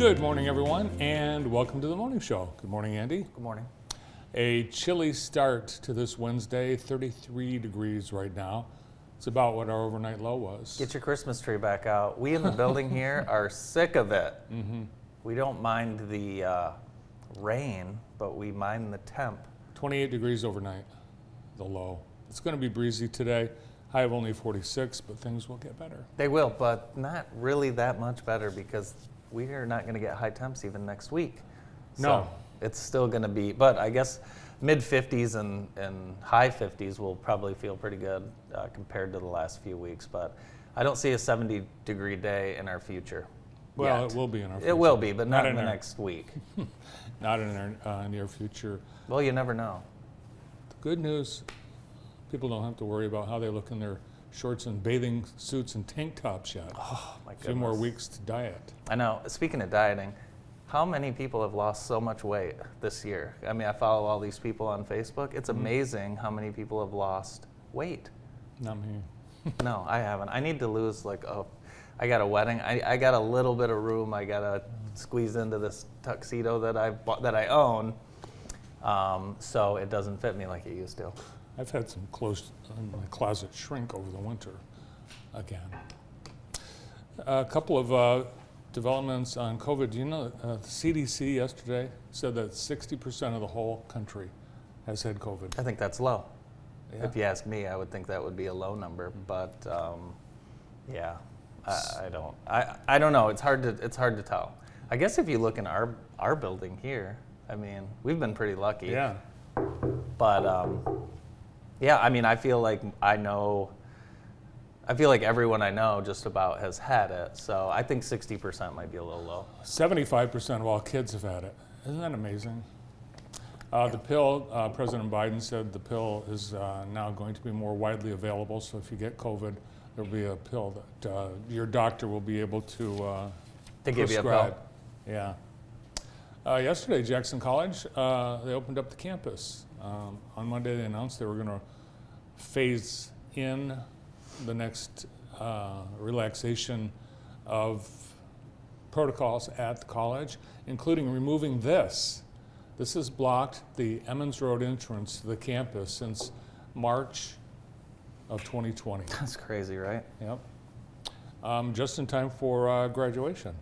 Good morning, everyone, and welcome to the morning show. Good morning, Andy. Good morning. A chilly start to this Wednesday, 33 degrees right now. It's about what our overnight low was. Get your Christmas tree back out. We in the building here are sick of it. Mm-hmm. We don't mind the rain, but we mind the temp. 28 degrees overnight, the low. It's going to be breezy today. High of only 46, but things will get better. They will, but not really that much better because we are not going to get high temps even next week. No. So it's still going to be, but I guess mid 50s and high 50s will probably feel pretty good compared to the last few weeks. But I don't see a 70 degree day in our future. Well, yet. It will be in our future. It will be, but not in the next week. Not in our near future. Well, you never know. The good news, people don't have to worry about how they look in their shorts and bathing suits and tank tops yet. Oh, my goodness. A few more weeks to diet. I know. Speaking of dieting, how many people have lost so much weight this year? I mean, I follow all these people on Facebook. It's amazing how many people have lost weight. Not me. No, I haven't. I need to lose I got a wedding. I got a little bit of room. I got to squeeze into this tuxedo that I own, so it doesn't fit me like it used to. I've had some clothes in my closet shrink over the winter again. A couple of developments on COVID. Do you know the CDC yesterday said that 60% of the whole country has had COVID? I think that's low. Yeah. If you ask me, I would think that would be a low number, but yeah, I don't know. It's hard to tell. I guess if you look in our building here, I mean, we've been pretty lucky. Yeah. But yeah, I mean, I feel like everyone I know just about has had it. So I think 60% might be a little low. 75% of all kids have had it. Isn't that amazing? The pill, President Biden said the pill is now going to be more widely available. So if you get COVID, there'll be a pill that your doctor will be able to give you a pill. Yeah. Yesterday, Jackson College, they opened up the campus. On Monday, they announced they were going to phase in the next relaxation of protocols at the college, including removing this. This has blocked the Emmons Road entrance to the campus since March of 2020. That's crazy, right? Yep. Just in time for graduation.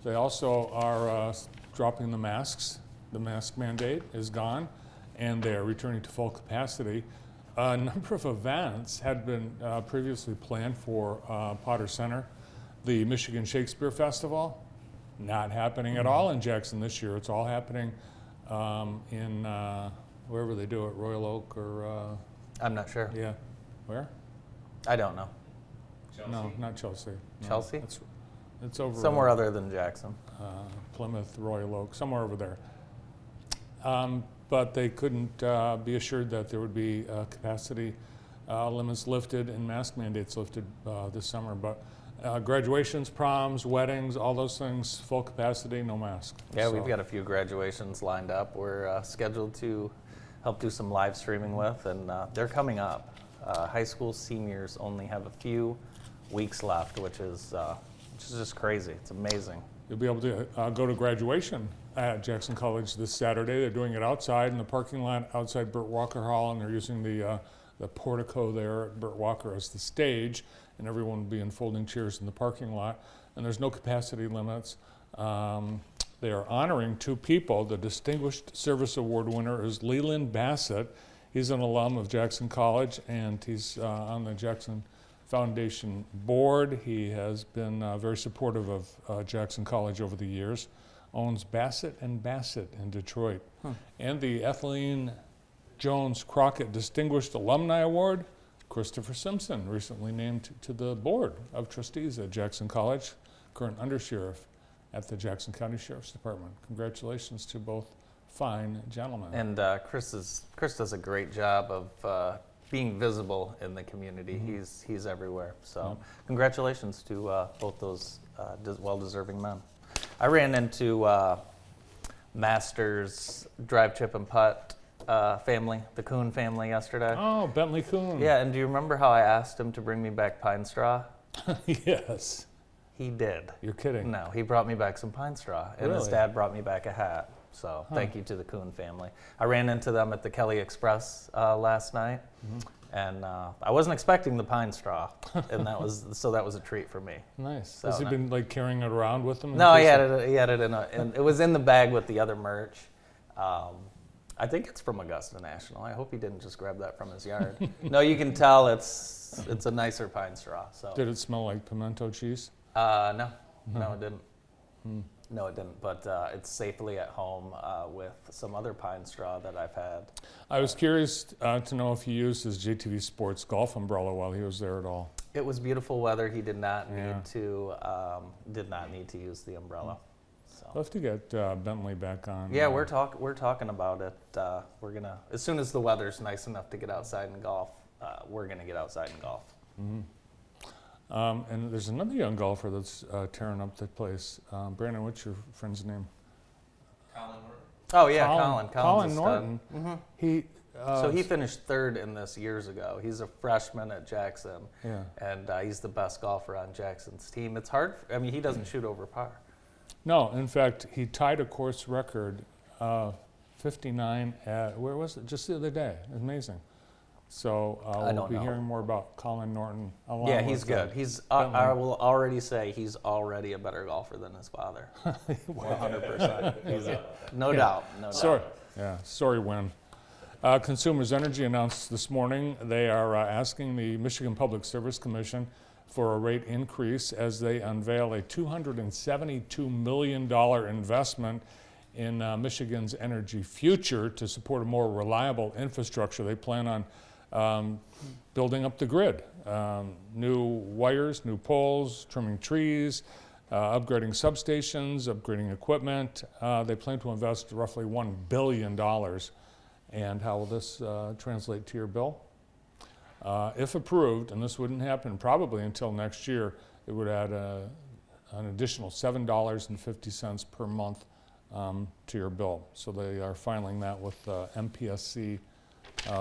They also are dropping the masks. The mask mandate is gone, and they are returning to full capacity. A number of events had been previously planned for Potter Center. The Michigan Shakespeare Festival, not happening at all in Jackson this year. It's all happening in wherever they do it, Royal Oak or... I'm not sure. Yeah. Where? I don't know. Chelsea? No, not Chelsea. No, Chelsea? It's over... Somewhere other than Jackson. Plymouth, Royal Oak, somewhere over there. But they couldn't be assured that there would be capacity limits lifted and mask mandates lifted this summer. But graduations, proms, weddings, all those things, full capacity, no mask. Yeah, we've got a few graduations lined up. We're scheduled to help do some live streaming with, and they're coming up. High school seniors only have a few weeks left, which is just crazy. It's amazing. You'll be able to go to graduation at Jackson College this Saturday. They're doing it outside in the parking lot outside Burt Walker Hall, and they're using the portico there at Burt Walker as the stage, and everyone will be in folding chairs in the parking lot. And there's no capacity limits. They are honoring two people. The Distinguished Service Award winner is Leland Bassett. He's an alum of Jackson College, and he's on the Jackson Foundation board. He has been very supportive of Jackson College over the years. Owns Bassett and Bassett in Detroit. And the Ethelene Jones Crockett Distinguished Alumni Award, Christopher Simpson, recently named to the board of trustees at Jackson College, current undersheriff at the Jackson County Sheriff's Department. Congratulations to both fine gentlemen. And Chris does a great job of being visible in the community. Mm-hmm. He's everywhere. So congratulations to both those well-deserving men. I ran into Masters Drive, Chip, and Putt family, the Kuhn family, yesterday. Oh, Bentley Kuhn. Yeah, and do you remember how I asked him to bring me back pine straw? Yes. He did. You're kidding. No, he brought me back some pine straw, and his Really? dad brought me back a hat. So thank you to the Kuhn family. I ran into them at the Kelly Express last night, and I wasn't expecting the pine straw, and that was a treat for me. Nice. So, Has he no. been like carrying it around with him? in No, he case had of- it and it was in the bag with the other merch. I think it's from Augusta National. I hope he didn't just grab that from his yard. No, you can tell it's a nicer pine straw. So Did it smell like pimento cheese? no, it didn't. No, it didn't. But it's safely at home with some other pine straw that I've had. I was curious to know if he used his JTV Sports golf umbrella while he was there at all. It was beautiful weather. He did not Yeah. need to use the umbrella. So. We'll have to get Bentley back on. Yeah, we're talking about it. We're gonna, as soon as the weather's nice enough to get outside and golf, we're gonna get outside and golf. And there's another young golfer that's tearing up the place. Brandon, what's your friend's name? Oh yeah, Colin. Colin Norton. He. So he finished third in this years ago. He's a freshman at Jackson, Yeah. and he's the best golfer on Jackson's team. It's hard. He doesn't shoot over par. No, in fact, he tied a course record, 59 at, where was it? Just the other day. Amazing. So we'll don't be know. hearing more about Colin Norton. Along Yeah, he's with, good. He's. Bentley. I will already say he's already a better golfer than his father. 100%. No doubt. No doubt. Sorry win. Consumers Energy announced this morning they are asking the Michigan Public Service Commission for a rate increase as they unveil a $272 million investment in Michigan's energy future to support a more reliable infrastructure. They plan on building up the grid, new wires, new poles, trimming trees, upgrading substations, upgrading equipment. They plan to invest roughly $1 billion. And how will this translate to your bill? If approved, and this wouldn't happen probably until next year, it would add an additional $7.50 per month to your bill. So they are filing that with MPSC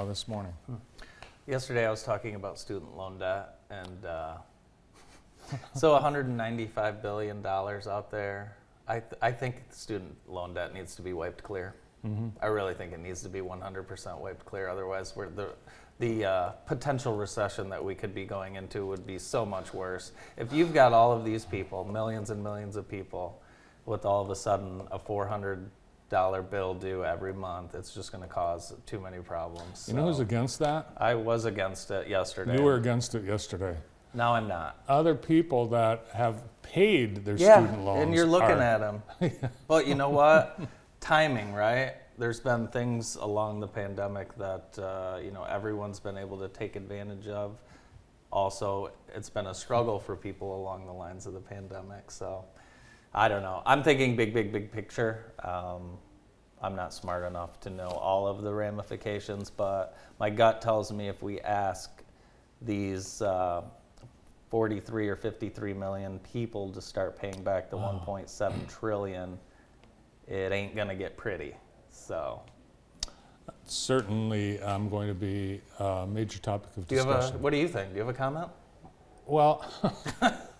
this morning. Yesterday I was talking about student loan debt, and so $195 billion out there. I think student loan debt needs to be wiped clear. I really think it needs to be 100% wiped clear. Otherwise, the potential recession that we could be going into would be so much worse. If you've got all of these people, millions and millions of people, with all of a sudden a $400 bill due every month, it's just going to cause too many problems. You know who's against that? I was against it yesterday. You were against it yesterday. Now I'm not. Other people that have paid their student loans. And you're looking are, at them. But you know what? Timing, right? There's been things along the pandemic that everyone's been able to take advantage of. Also, it's been a struggle for people along the lines of the pandemic. So, I don't know. I'm thinking big picture. I'm not smart enough to know all of the ramifications, but my gut tells me if we ask these 43 or 53 million people to start paying back the 1.7 trillion, it ain't gonna get pretty. So certainly going to be a major topic of discussion. What do you think? Do you have a comment? Well,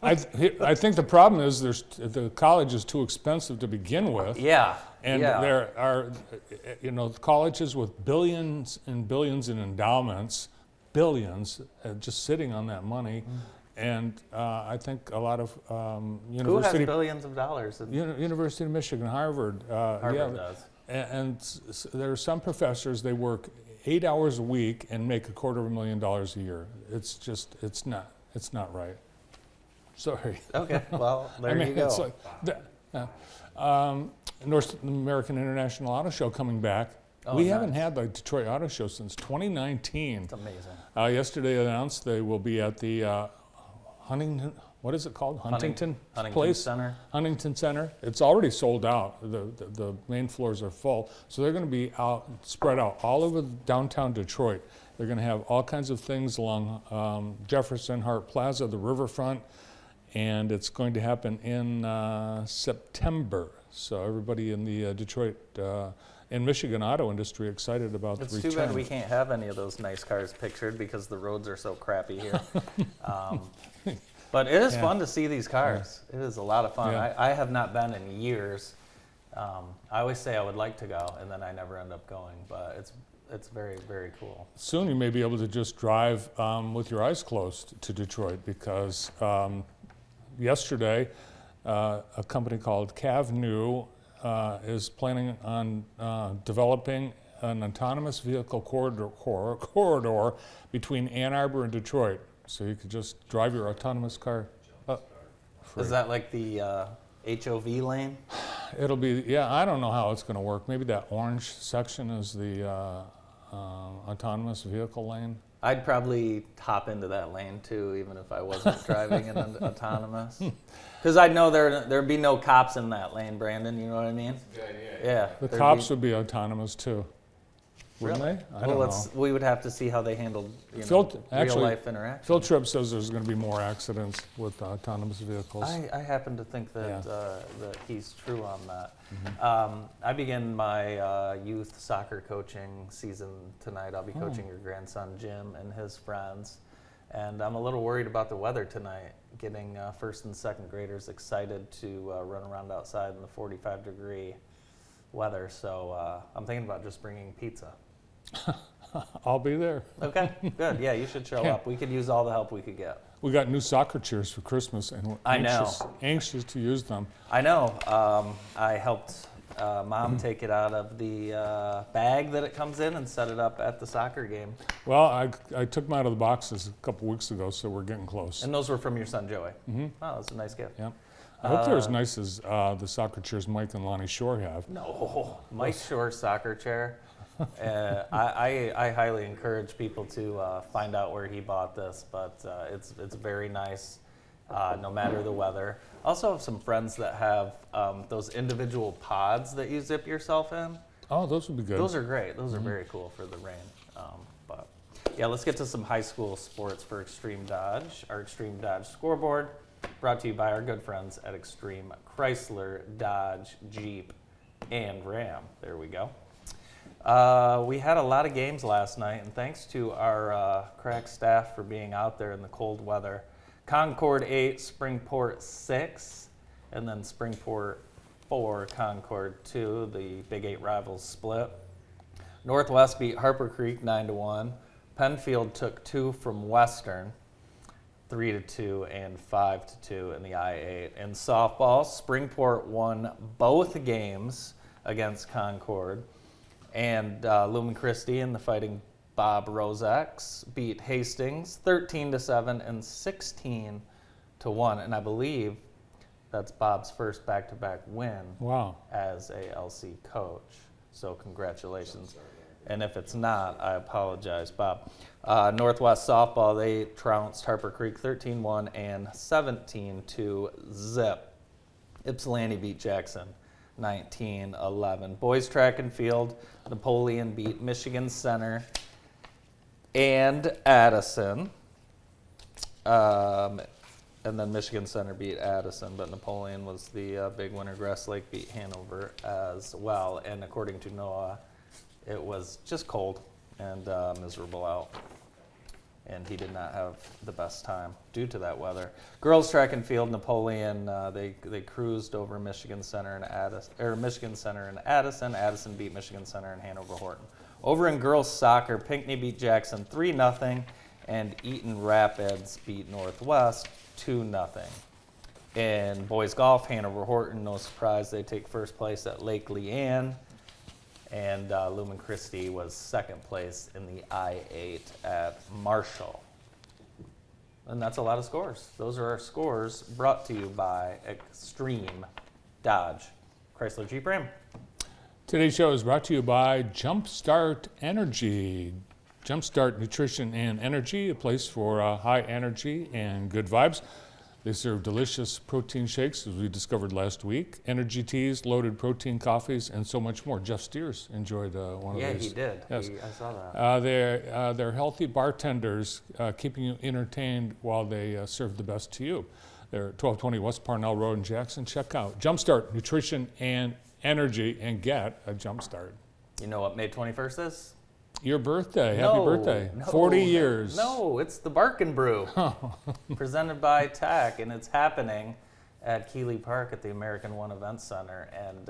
I think the problem is the college is too expensive to begin with. Yeah. And there are, colleges with billions and billions in endowments, billions just sitting on that money. And I think a lot of Who has billions of dollars? University of Michigan, Harvard. Harvard does. And there are some professors, they work 8 hours a week and make $250,000 a year. It's just, it's not right. Sorry. Okay, well, there you go. It's like, North American International Auto Show coming back. We haven't had the Detroit Auto Show since 2019. It's amazing. Yesterday announced they will be at the Huntington, what is it called? Huntington Place? Center. Huntington Center. It's already sold out. The main floors are full. So they're going to be spread out all over downtown Detroit. They're going to have all kinds of things along Jefferson, Hart Plaza, the riverfront, and it's going to happen in September. So everybody in the Detroit and Michigan auto industry excited about the return. It's too bad we can't have any of those nice cars pictured because the roads are so crappy here. But it is Yeah. fun to see these cars. It is a lot of fun. Yeah. I have not been in years. I always say I would like to go, and then I never end up going. But it's very, very cool. Soon you may be able to just drive with your eyes closed to Detroit, because yesterday a company called CavNew is planning on developing an autonomous vehicle corridor between Ann Arbor and Detroit. So you could just drive your autonomous car free. Is that like the HOV lane? It'll be, yeah, I don't know how it's going to work. Maybe that orange section is the autonomous vehicle lane. I'd probably hop into that lane too, even if I wasn't driving an autonomous. Because I know there'd be no cops in that lane, Brandon. You know what I mean? Good idea. Yeah. The cops would be autonomous too, wouldn't Really? they? I don't know. We would have to see how they handled Phil- real actually, life interaction. Phil Tripp says there's going to be more accidents with autonomous vehicles. I happen to think that that he's true on that. Mm-hmm. I begin my youth soccer coaching season tonight. I'll be Oh. coaching your grandson Jim and his friends, and I'm a little worried about the weather tonight. Getting first and second graders excited to run around outside in the 45-degree weather. So I'm thinking about just bringing pizza. I'll be there. Okay, good. Yeah, you should show Yeah. up. We could use all the help we could get. We got new soccer chairs for Christmas, and we're I know. anxious to use them. I know. I helped Mom take it out of the bag that it comes in and set it up at the soccer game. Well, I took them out of the boxes a couple weeks ago, so we're getting close. And those were from your son Joey. Mm-hmm. Oh, that's a nice gift. Yep. I hope they're as nice as the soccer chairs Mike and Lonnie Shore have. No, Mike Shore's soccer chair. I highly encourage people to find out where he bought this, but it's very nice, no matter the weather. I also have some friends that have those individual pods that you zip yourself in. Oh, those would be good. Those are great. Those are very cool for the rain. But yeah, let's get to some high school sports for Extreme Dodge. Our Extreme Dodge scoreboard brought to you by our good friends at Extreme Chrysler, Dodge, Jeep, and Ram. There we go. We had a lot of games last night, and thanks to our crack staff for being out there in the cold weather. Concord 8, Springport 6, and then Springport 4, Concord 2. The Big 8 rivals split. Northwest beat Harper Creek 9-1. Penfield took 2 from Western, 3-2 and 5-2 in the I-8. In softball, Springport won both games against Concord. And Lumen Christi and the Fighting Bob Rosex beat Hastings 13-7 and 16-1. And I believe that's Bob's first back-to-back win as a LC coach. So congratulations. And if it's not, I apologize, Bob. Northwest softball, they trounced Harper Creek 13-1 and 17-zip. Ypsilanti beat Jackson 19-11. Boys track and field, Napoleon beat Michigan Center and Addison. And then Michigan Center beat Addison, but Napoleon was the big winner. Grass Lake beat Hanover as well. And according to Noah, it was just cold and miserable out. And he did not have the best time due to that weather. Girls track and field, Napoleon, they cruised over Michigan Center and Addison. Addison beat Michigan Center and Hanover Horton. Over in girls soccer, Pinckney beat Jackson 3-0, and Eaton Rapids beat Northwest 2-0. In boys golf, Hanover Horton, no surprise, they take first place at Lake Leanne. And Lumen Christi was second place in the I-8 at Marshall. And that's a lot of scores. Those are our scores brought to you by Extreme Dodge, Chrysler Jeep Ram. Today's show is brought to you by Jumpstart Energy. Jumpstart Nutrition and Energy, a place for high energy and good vibes. They serve delicious protein shakes, as we discovered last week, energy teas, loaded protein coffees, and so much more. Jeff Steers enjoyed one of these. Yeah, he did. Yes. I saw that. They're healthy bartenders, keeping you entertained while they serve the best to you. They're 1220 West Parnell Road in Jackson. Check out Jumpstart Nutrition and Energy and get a Jumpstart. You know what May 21st is? Your birthday. Happy No, birthday. no, 40 years. No, it's the Barkin Brew, presented by TAC, and it's happening at Keeley Park at the American One Event Center. And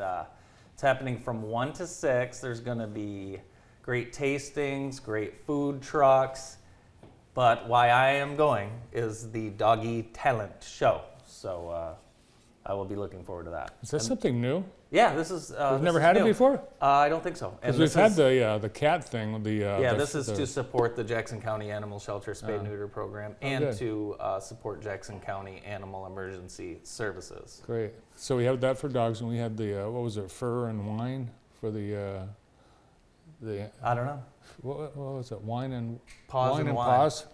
it's happening from 1 to 6. There's going to be great tastings, great food trucks. But why I am going is the Doggy Talent Show. So I will be looking forward to that. Is that something new? Yeah, this is. We've never had it before? I don't think so. Because we've had the cat thing. This is to support the Jackson County Animal Shelter Spay Neuter Program and good. to support Jackson County Animal Emergency Services. Great. So we have that for dogs, and we had the, what was it, fur and wine for the I don't know. what was it, wine and Paws and wine. paws?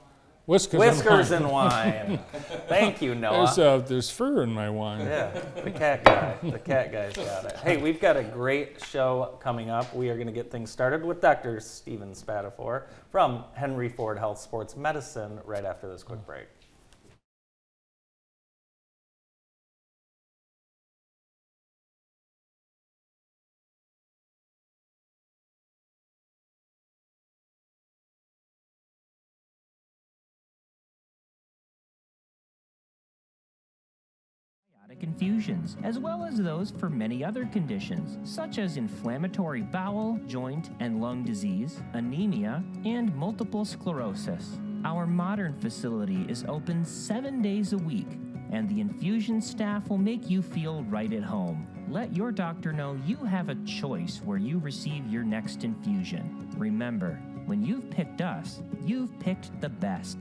Whiskers And wine. Thank you, Noah. There's fur in my wine. Yeah, the cat guy. The cat guy's got it. Hey, we've got a great show coming up. We are going to get things started with Dr. Stephen Spatafor from Henry Ford Health Sports Medicine right after this quick break. Infusions, as well as those for many other conditions, such as inflammatory bowel, joint, and lung disease, anemia, and multiple sclerosis. Our modern facility is open 7 days a week, and the infusion staff will make you feel right at home. Let your doctor know you have a choice where you receive your next infusion. Remember, when you've picked us, you've picked the best.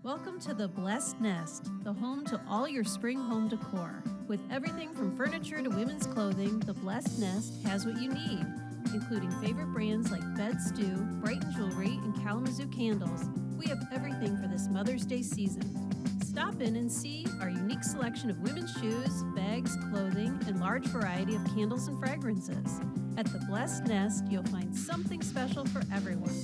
Welcome to the Blessed Nest, the home to all your spring home decor. With everything from furniture to women's clothing, the Blessed Nest has what you need, including favorite brands like Bed Stew, Brighton Jewelry, and Kalamazoo Candles. We have everything for this Mother's Day season. Stop in and see our unique selection of women's shoes, bags, clothing, and large variety of candles and fragrances. At the Blessed Nest, you'll find something special for everyone.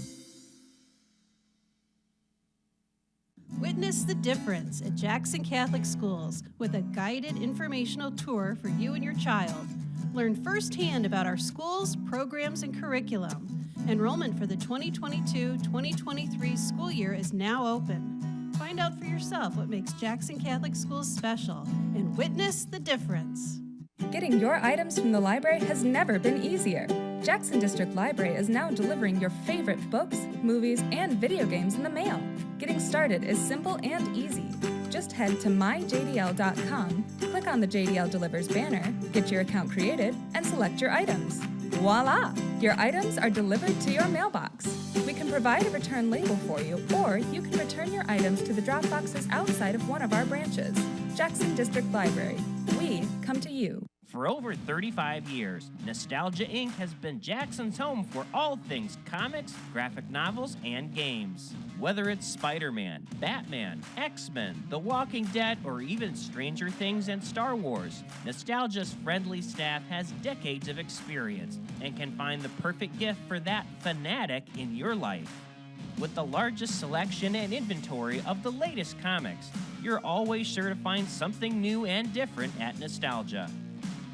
Witness the difference at Jackson Catholic Schools with a guided informational tour for you and your child. Learn firsthand about our schools, programs, and curriculum. Enrollment for the 2022-2023 school year is now open. Find out for yourself what makes Jackson Catholic Schools special and witness the difference. Getting your items from the library has never been easier. Jackson District Library is now delivering your favorite books, movies, and video games in the mail. Getting started is simple and easy. Just head to myjdl.com, click on the JDL Delivers banner, get your account created, and select your items. Voila! Your items are delivered to your mailbox. We can provide a return label for you, or you can return your items to the drop boxes outside of one of our branches. Jackson District Library. We come to you. For over 35 years, Nostalgia Inc. has been Jackson's home for all things comics, graphic novels, and games. Whether it's Spider-Man, Batman, X-Men, The Walking Dead, or even Stranger Things and Star Wars, Nostalgia's friendly staff has decades of experience and can find the perfect gift for that fanatic in your life. With the largest selection and inventory of the latest comics, you're always sure to find something new and different at Nostalgia.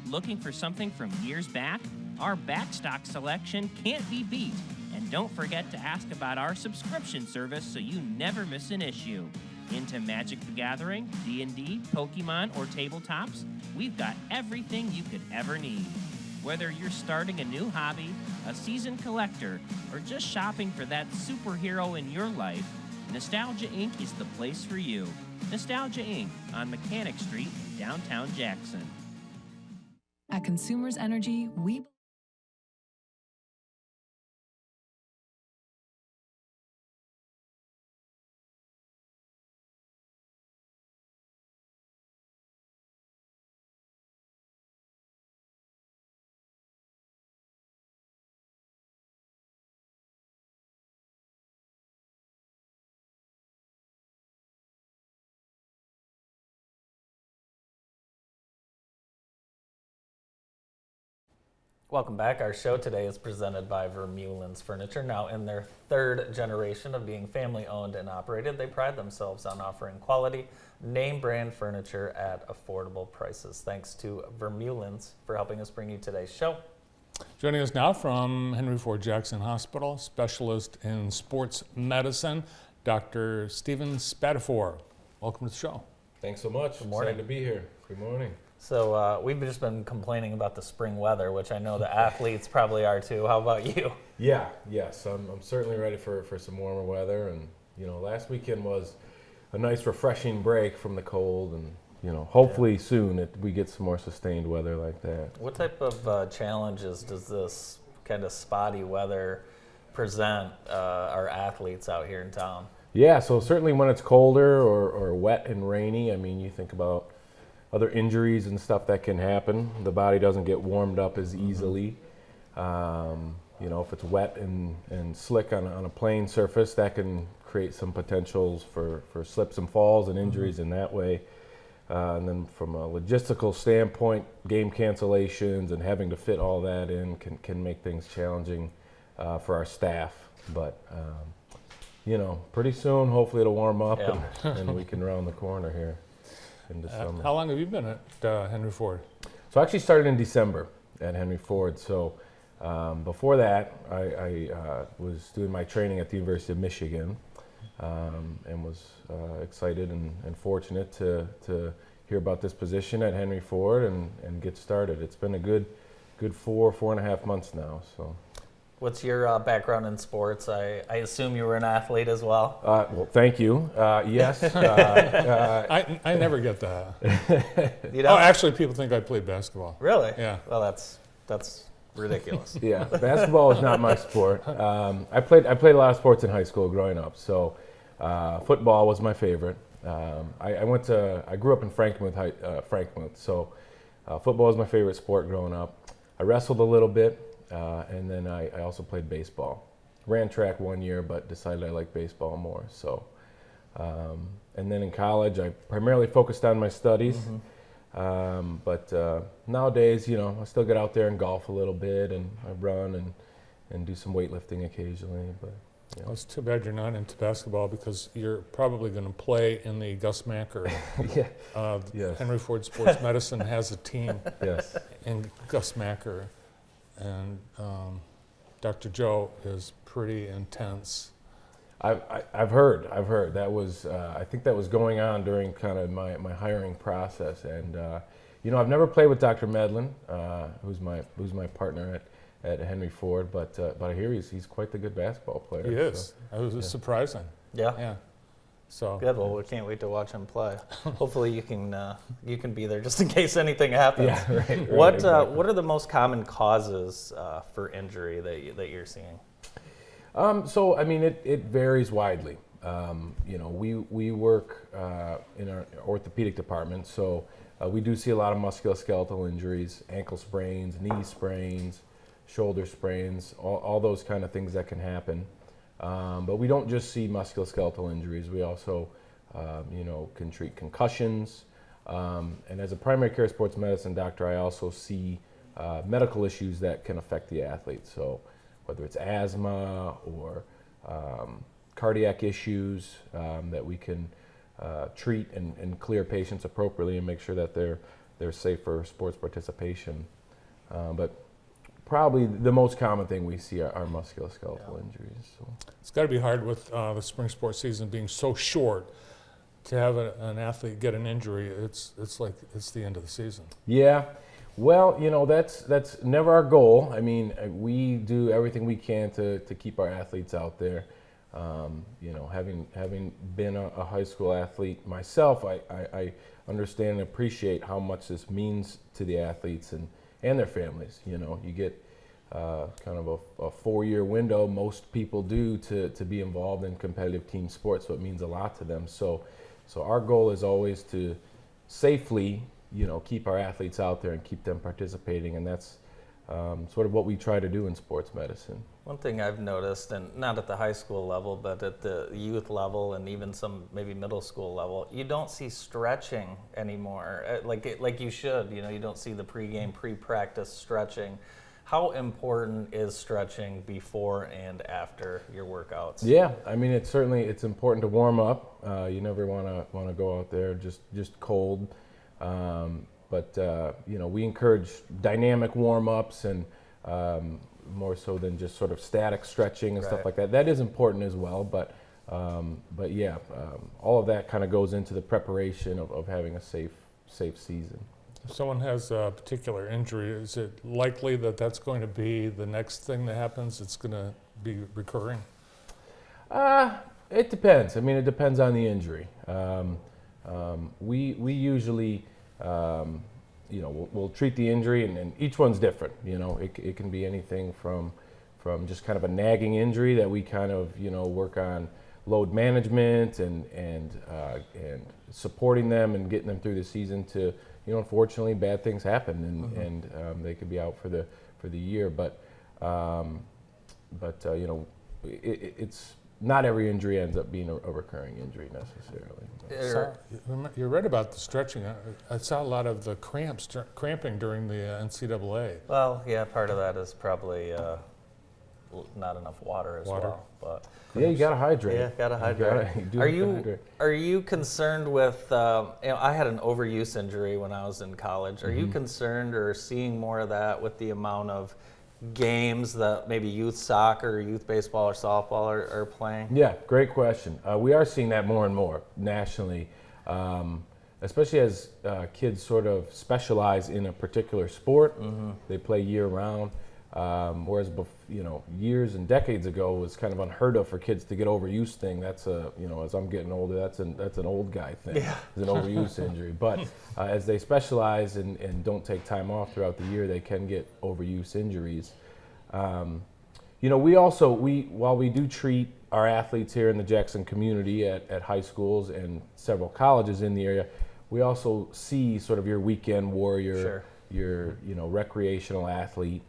Looking for something from years back? Our backstock selection can't be beat. And don't forget to ask about our subscription service so you never miss an issue. Into Magic the Gathering, D&D, Pokemon, or tabletops? We've got everything you could ever need. Whether you're starting a new hobby, a seasoned collector, or just shopping for that superhero in your life, Nostalgia Inc. is the place for you. Nostalgia Inc. on Mechanic Street, downtown Jackson. At Consumers Energy, we Welcome back. Our show today is presented by Vermeulen's Furniture. Now in their third generation of being family owned and operated, they pride themselves on offering quality, name brand furniture at affordable prices. Thanks to Vermeulen's for helping us bring you today's show. Joining us now from Henry Ford Jackson Hospital, specialist in sports medicine, Dr. Stephen Spatafor. Welcome to the show. Thanks so much. Good morning. Excited to be here. Good morning. So we've just been complaining about the spring weather, which I know the athletes probably are too. How about you? Yes, I'm certainly ready for some warmer weather. And, last weekend was a nice refreshing break from the cold. And, hopefully soon we get some more sustained weather like that. What type of challenges does this kind of spotty weather present our athletes out here in town? Yeah, so certainly when it's colder or wet and rainy, I mean, you think about other injuries and stuff that can happen. The body doesn't get warmed up as easily. If it's wet and slick on a plane surface, that can create some potentials for slips and falls and injuries in that way. And then from a logistical standpoint, game cancellations and having to fit all that in can make things challenging for our staff. But, pretty soon, hopefully it'll warm up and we can round the corner here into summer. How long have you been at Henry Ford? So I actually started in December at Henry Ford. So before that, I was doing my training at the University of Michigan and was excited and fortunate to hear about this position at Henry Ford and get started. It's been a good 4.5 months now. So. What's your background in sports? I assume you were an athlete as well. Well, thank you. Yes. I never get that. You know? Oh, actually, people think I played basketball. Really? Yeah. Well, that's ridiculous. Yeah, basketball is not my sport. I played a lot of sports in high school growing up. So football was my favorite. I grew up in Frankmouth. So football was my favorite sport growing up. I wrestled a little bit. And then I also played baseball. Ran track 1 year, but decided I liked baseball more. So, and then in college, I primarily focused on my studies. But nowadays, I still get out there and golf a little bit, and I run and do some weightlifting occasionally. But Well, it's too bad you're not into basketball because you're probably going to play in the Gus Macker. yeah, yes. Henry Ford Sports Medicine has a team Yes. in Gus Macker. And Dr. Joe is pretty intense. I've heard that was I think that was going on during kind of my hiring process, and I've never played with Dr. Medlin, who's my partner at Henry Ford, but I hear he's quite the good basketball player. He is. So. It was surprising. Yeah. Yeah. So Good. Well, we can't wait to watch him play. Hopefully, you can be there just in case anything happens. Yeah, right. What Exactly. What are the most common causes for injury that you're seeing? So I mean, it varies widely. We work in our orthopedic department, so we do see a lot of musculoskeletal injuries, ankle sprains, knee sprains, shoulder sprains, all those kind of things that can happen. But we don't just see musculoskeletal injuries. We also, can treat concussions. And as a primary care sports medicine doctor, I also see medical issues that can affect the athlete. So whether it's asthma or cardiac issues that we can treat and clear patients appropriately and make sure that they're safe for sports participation. But probably the most common thing we see are musculoskeletal injuries. So. it's got to be hard with the spring sports season being so short to have an athlete get an injury. It's like it's the end of the season. Yeah, well, that's never our goal. I mean, we do everything we can to keep our athletes out there. Having been a high school athlete myself, I understand and appreciate how much this means to the athletes and their families. You get kind of a 4-year window, most people do, to be involved in competitive team sports, so it means a lot to them. So our goal is always to safely, keep our athletes out there and keep them participating, and that's sort of what we try to do in sports medicine. One thing I've noticed, and not at the high school level, but at the youth level and even some maybe middle school level, you don't see stretching anymore like you should. You don't see the pregame, pre-practice stretching. How important is stretching before and after your workouts? Yeah, I mean, it's important to warm up. You never want to go out there just cold. But we encourage dynamic warm-ups and more so than just sort of static stretching and stuff Right. like that. That is important as well, but yeah, all of that kind of goes into the preparation of having a safe season. If someone has a particular injury, is it likely that that's going to be the next thing that happens? It's going to be recurring? It depends. I mean, it depends on the injury. We usually, we'll treat the injury, and each one's different. It can be anything from just kind of a nagging injury that we kind of work on load management and supporting them and getting them through the season to unfortunately bad things happen and they could be out for the year. But it's not every injury ends up being a recurring injury necessarily. You read about the stretching. I saw a lot of the cramping during the NCAA. Well, yeah, part of that is probably not enough water as well. But yeah, you gotta hydrate. Yeah, gotta hydrate. Are you concerned with? I had an overuse injury when I was in college. Are you concerned or seeing more of that with the amount of games that maybe youth soccer, youth baseball, or softball are playing? Yeah, great question. We are seeing that more and more nationally, especially as kids sort of specialize in a particular sport. They play year round. Whereas years and decades ago, it was kind of unheard of for kids to get overuse thing. That's as I'm getting older, that's an old guy thing. Yeah. It's an overuse injury. But as they specialize and don't take time off throughout the year, they can get overuse injuries. While we do treat our athletes here in the Jackson community at high schools and several colleges in the area, we also see sort of your weekend warrior, your recreational athlete.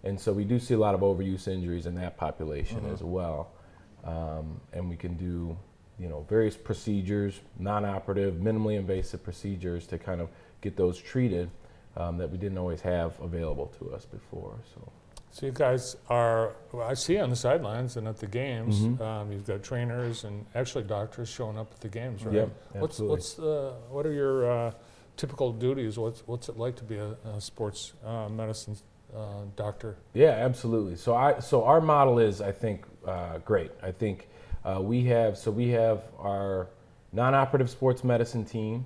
And so we do see a lot of overuse injuries in that population as well. And we can do, various procedures, non-operative, minimally invasive procedures to kind of get those treated that we didn't always have available to us before. So you guys I see on the sidelines and at the games, you've got trainers and actually doctors showing up at the games, right? Yep, absolutely. What are your typical duties? What's it like to be a sports medicine doctor? Yeah, absolutely. So our model is, I think, great. I think we have our non-operative sports medicine team,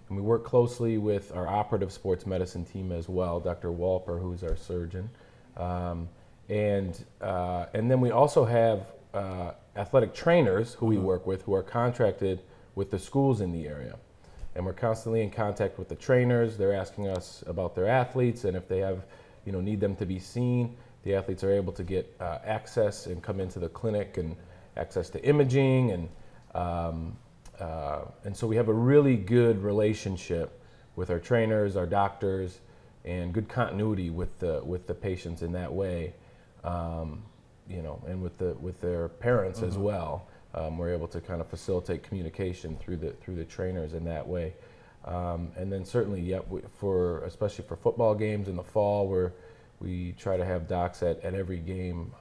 and we work closely with our operative sports medicine team as well, Dr. Walper, who's our surgeon, and then we also have athletic trainers who we work with, who are contracted with the schools in the area. And we're constantly in contact with the trainers. They're asking us about their athletes, and if they have need them to be seen, the athletes are able to get access and come into the clinic and access to imaging, and so we have a really good relationship with our trainers, our doctors, and good continuity with the patients in that way, and with their parents as well. We're able to kind of facilitate communication through the trainers in that way. And then certainly, especially for football games in the fall, where we try to have docs at every game,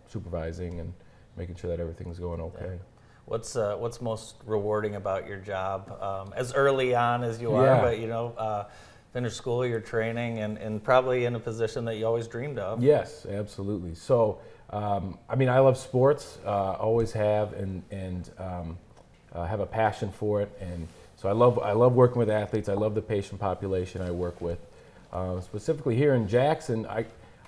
supervising and making sure that everything's going okay. Yeah. What's most rewarding about your job? As early on as you are, but finish school, you're training, and probably in a position that you always dreamed of. Yes, absolutely. So, I love sports, always have, and have a passion for it, and so I love working with athletes. I love the patient population I work with. Specifically here in Jackson, I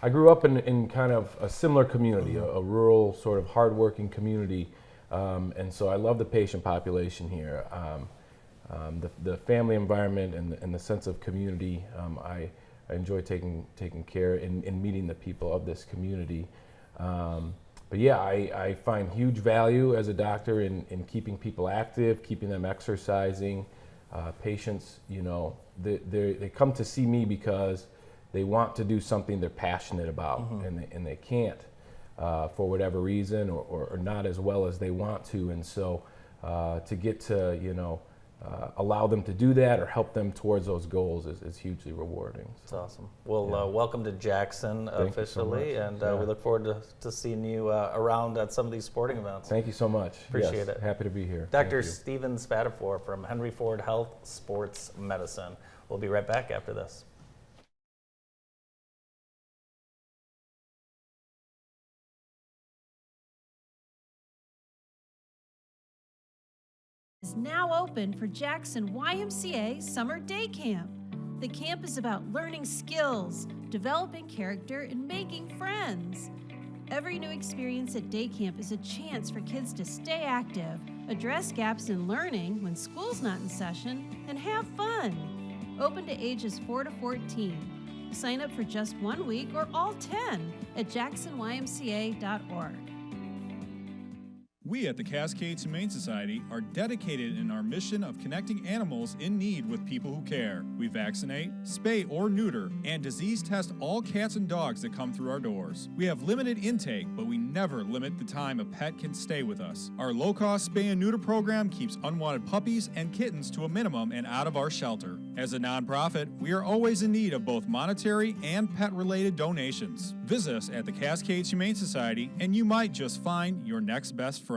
grew up in kind of a similar community, a rural sort of hardworking community, and so I love the patient population here. The family environment and the sense of community, I enjoy taking care and meeting the people of this community. But yeah, I find huge value as a doctor in keeping people active, keeping them exercising. Patients, they come to see me because they want to do something they're passionate about, and they can't for whatever reason, or not as well as they want to. And so to get to allow them to do that or help them towards those goals is hugely rewarding. That's awesome. Well, welcome to Jackson officially, and we look forward to seeing you around at some of these sporting events. Thank you so much. Appreciate it. Happy to be here. Dr. Steven Spatafor from Henry Ford Health Sports Medicine. We'll be right back after this. is now open for Jackson YMCA Summer Day Camp. The camp is about learning skills, developing character, and making friends. Every new experience at day camp is a chance for kids to stay active, address gaps in learning when school's not in session, and have fun. Open to ages 4 to 14. Sign up for just 1 week or all 10 at jacksonymca.org. We at the Cascade Humane Society are dedicated in our mission of connecting animals in need with people who care. We vaccinate, spay or neuter, and disease test all cats and dogs that come through our doors. We have limited intake, but we never limit the time a pet can stay with us. Our low-cost spay and neuter program keeps unwanted puppies and kittens to a minimum and out of our shelter. As a nonprofit, we are always in need of both monetary and pet-related donations. Visit us at the Cascade Humane Society, and you might just find your next best friend.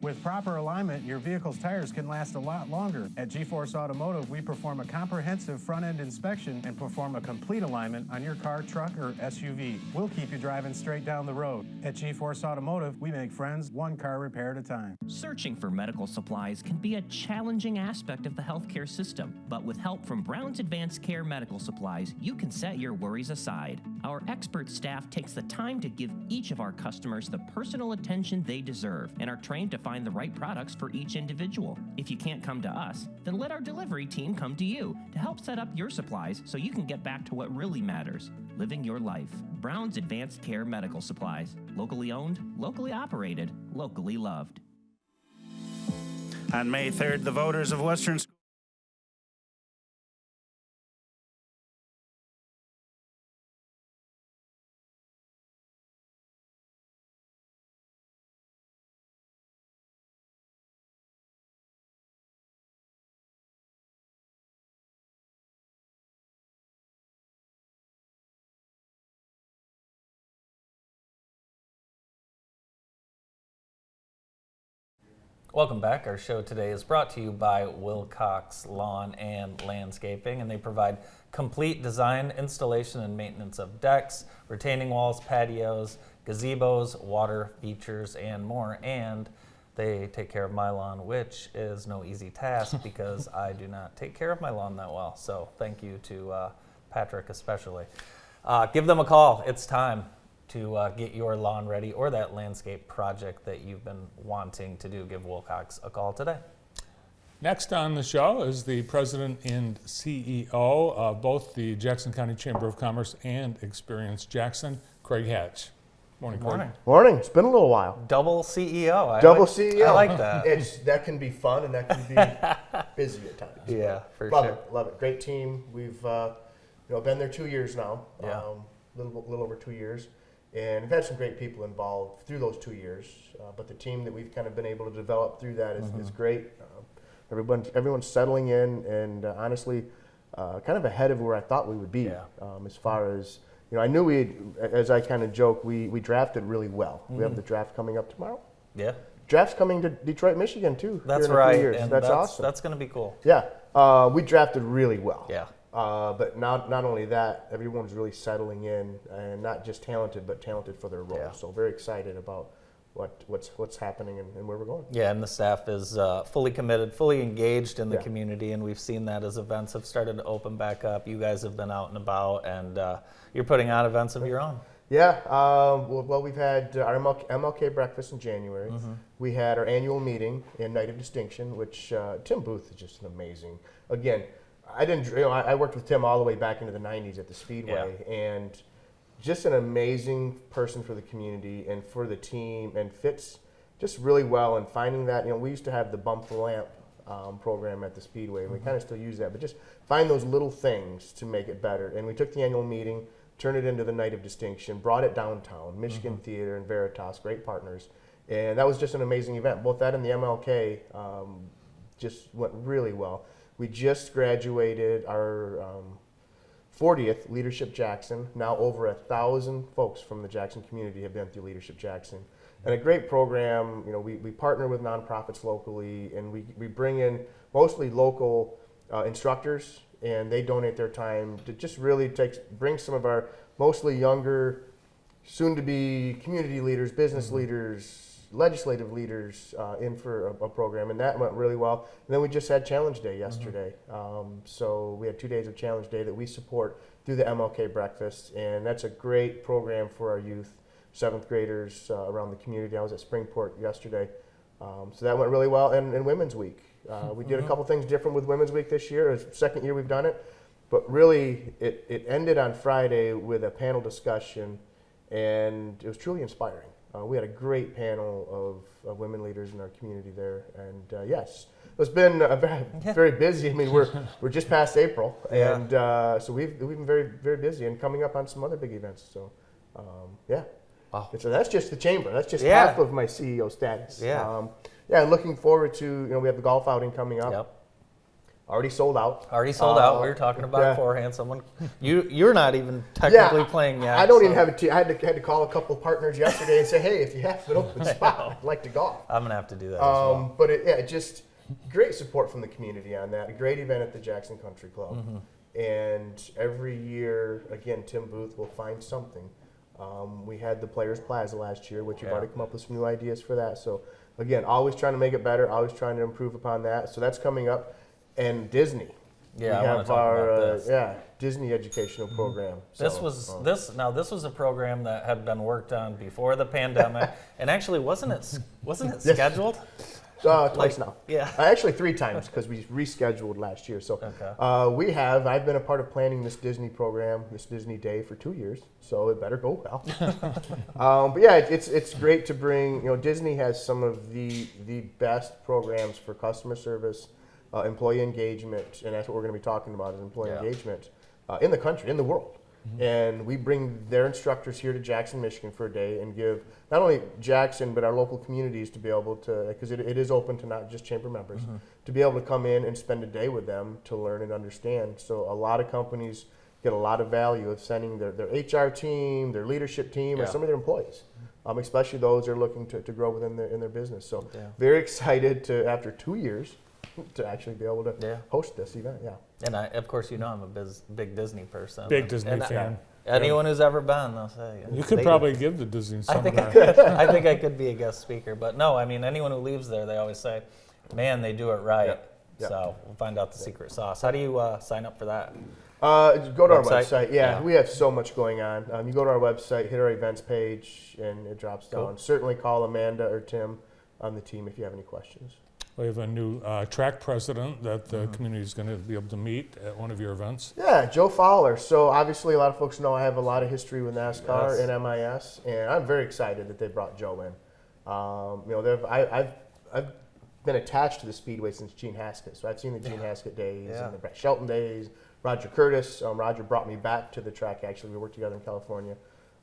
With proper alignment, your vehicle's tires can last a lot longer. At G-Force Automotive, we perform a comprehensive front-end inspection and perform a complete alignment on your car, truck, or SUV. We'll keep you driving straight down the road. At G-Force Automotive, we make friends one car repair at a time. Searching for medical supplies can be a challenging aspect of the healthcare system, but with help from Brown's Advanced Care Medical Supplies, you can set your worries aside. Our expert staff takes the time to give each of our customers the personal attention they deserve and are trained to find the right products for each individual. If you can't come to us, then let our delivery team come to you to help set up your supplies so you can get back to what really matters, living your life. Brown's Advanced Care Medical Supplies. Locally owned, locally operated, locally loved. On May 3rd, the voters of Western Welcome back. Our show today is brought to you by Wilcox Lawn and Landscaping, and they provide complete design, installation, and maintenance of decks, retaining walls, patios, gazebos, water features, and more. And they take care of my lawn, which is no easy task because I do not take care of my lawn that well. So thank you to Patrick especially. Give them a call. It's time to get your lawn ready or that landscape project that you've been wanting to do. Give Wilcox a call today. Next on the show is the president and CEO of both the Jackson County Chamber of Commerce and Experience Jackson, Craig Hatch. Morning, Craig. Morning. Morning. It's been a little while. Double CEO. Double CEO. I like that. That can be fun and that can be busy at times. Yeah, for love sure. it. Love it. Great team. We've been there 2 years now. Yeah. Little over 2 years. And we've had some great people involved through those 2 years, but the team that we've kind of been able to develop through that is great. Everyone's settling in, and honestly, kind of ahead of where I thought we would be. Yeah. As far as I knew as I kind of joke, we drafted really well. We have the draft coming up tomorrow. Yeah. Draft's coming to Detroit, Michigan too. That's here in a few right. years. And that's awesome. That's going to be cool. Yeah. We drafted really well. Yeah. But not only that, everyone's really settling in, and not just talented, but talented for their role. Yeah. So very excited about what's happening and where we're going. Yeah, and the staff is fully committed, fully engaged in the Yeah. community, and we've seen that as events have started to open back up. You guys have been out and about, and you're putting on events of your own. Yeah. Well, we've had our MLK breakfast in January. We had our annual meeting in Night of Distinction, which Tim Booth is just an amazing. Again, I worked with Tim all the way back into the 90s at the Speedway, and just an amazing person for the community and for the team, and fits just really well in finding that. We used to have the Bump the Lamp program at the Speedway, and we kind of still use that, but just find those little things to make it better. And we took the annual meeting, turned it into the Night of Distinction, brought it downtown, Michigan Theater and Veritas, great partners, And that was just an amazing event. Both that and the MLK just went really well. We just graduated our 40th Leadership Jackson. Now over 1,000 folks from the Jackson community have been through Leadership Jackson. And a great program. You know, we partner with nonprofits locally, and we bring in mostly local instructors, and they donate their time to just really bring some of our mostly younger, soon-to-be community leaders, business leaders, legislative leaders in for a program, and that went really well. And then we just had Challenge Day yesterday. So we had 2 days of Challenge Day that we support through the MLK Breakfast, and that's a great program for our youth, 7th graders around the community. I was at Springport yesterday. So that went really well. And Women's Week. We did a couple things different with Women's Week this year. It's the second year we've done it. But really, it ended on Friday with a panel discussion, and it was truly inspiring. We had a great panel of women leaders in our community there, and yes, it's been very busy. I mean, we're just past April, and so we've been very busy, and coming up on some other big events. So, yeah. Wow. And so that's just the chamber. That's just half of my CEO status. Yeah. And looking forward to, we have the golf outing coming up. Yep. Already sold out. Already sold out. We were talking about it beforehand. You're not even technically playing yet. I don't even have a team. I had to call a couple partners yesterday and say, hey, if you have an open spot, I'd like to golf. I'm gonna have to do that as well. But just great support from the community on that. A great event at the Jackson Country Club. And every year, again, Tim Booth will find something. We had the Players Plaza last year, which you've already come up with some new ideas for that. So again, always trying to make it better, always trying to improve upon that. So that's coming up. And Disney. Yeah, we I have our Disney educational program. This was a program that had been worked on before the pandemic, and actually wasn't it scheduled? Twice now. Yeah. Actually 3 times because we rescheduled last year. So I've been a part of planning this Disney program, this Disney Day for 2 years. So it better go well. But yeah, it's great to bring. Disney has some of the best programs for customer service, employee engagement, and that's what we're going to be talking about is employee engagement in the country, in the world. And we bring their instructors here to Jackson, Michigan for a day and give not only Jackson but our local communities to be able to, because it is open to not just chamber members, to be able to come in and spend a day with them to learn and understand. So a lot of companies get a lot of value of sending their HR team, their leadership team, or some of their employees, especially those that are looking to grow within their business. So very excited to, after 2 years, to actually be able to host this event. And of course, I'm a big Disney person. Big Disney fan. Anyone who's ever been, they'll say. You could probably give the Disney seminar. I think I could be a guest speaker, but no, I mean, anyone who leaves there, they always say, man, they do it right. So we'll find out the secret sauce. How do you sign up for that? Go to our website. We have so much going on. You go to our website, hit our events page, and it drops down. Cool. Certainly call Amanda or Tim on the team if you have any questions. We have a new track president that the community is going to be able to meet at one of your events. Yeah, Joe Fowler. So obviously a lot of folks know I have a lot of history with NASCAR and MIS, and I'm very excited that they brought Joe in. I've been attached to the Speedway since Gene Haskett, so I've seen the Gene Haskett days and the Brett Shelton days. Roger Curtis. Roger brought me back to the track, actually. We worked together in California.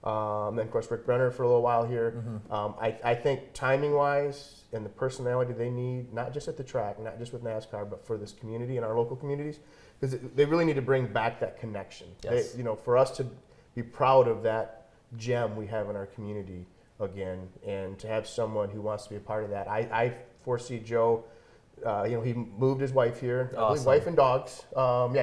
Then, of course, Rick Brenner for a little while here. I think timing-wise and the personality they need, not just at the track, not just with NASCAR, but for this community and our local communities, because they really need to bring back that connection. Yes. For us to be proud of that gem we have in our community again, and to have someone who wants to be a part of that. I foresee Joe. He moved his wife here. Awesome. I believe wife and dogs.